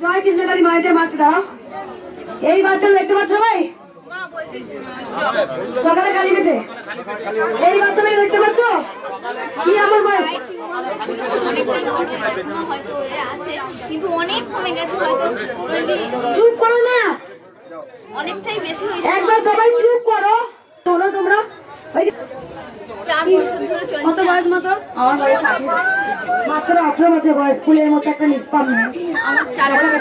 জয় কৃষ্ণকালী মায়ের মারতে দাও। এই বাচ্চা দেখতে পাচ্ছ ভাই সকালে কালী পেটে এই বাচ্চাটাকে দেখতে পাচ্ছ কি আমার বয়স কিন্তু অনেক কমে গেছে হয়তো চুপ করো না অনেকটাই বেশি হয়েছে একবার সবাই চুপ করো শোনো তোমরা 4 বছর ধরে কত চলছে বয়স মতো আমার বয়স 18 মাত্র 18 বছর বয়স স্কুলের মতো একটা নিষ্পাপ মেয়ে আমার 4 বছর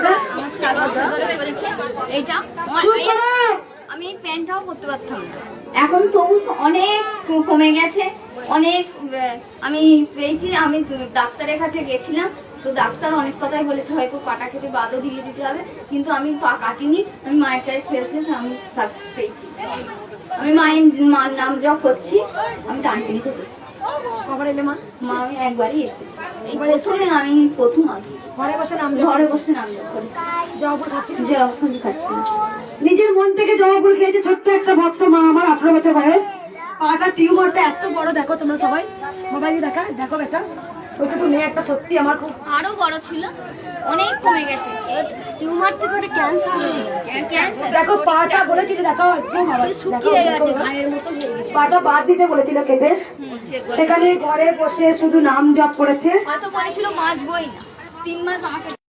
ধরে চলছে এইটা চুপ করো আমি প্যান্টটাও পরতে পারতাম না এখন তবু অনেক কমে গেছে অনেক আমি পেয়েছি আমি ডাক্তারের কাছে গেছিলাম তো ডাক্তার অনেক কথাই বলেছে হয়তো পাটা কেটে বাদও দিয়ে দিতে হবে কিন্তু আমি পা কাটিনি আমি মায়ের কাছে শেষ আমি সাকসেস পেয়েছি আমি মার নাম জপ করছি আমি টানকিনিতে এসেছি কবার এলে মা মা আমি একবারই এসেছি এইবার এসে আমি প্রথম আসছি ঘরে বসে নাম ঘরে বসে নাম জপ করি জবা খাচ্ছি যখন খাচ্ছি নিজের মন থেকে জবা ফুল খেয়েছে ছোট্ট একটা ভক্ত মা আমার 18 বছর বয়স পাটা টিউমারটা এত বড় দেখো তোমরা সবাই মোবাইলে দেখো বেটা ওইটা তো মেয়ে একটা সত্যি আমার খুব আরো বড় ছিল অনেক কমে গেছে টিউমার থেকে ওটা ক্যান্সার হয়ে গেছে ক্যান্সার দেখো পাটা বলেছিল দেখো একদম শুকিয়ে গেছে ঘায়ের মতো হয়ে গেছে পাটা বাদ দিতে বলেছিল কেটে সেখানে ঘরে বসে শুধু নাম জপ করেছে হয়তো বলেছিল বাঁচবই না 3 মাস আমাকে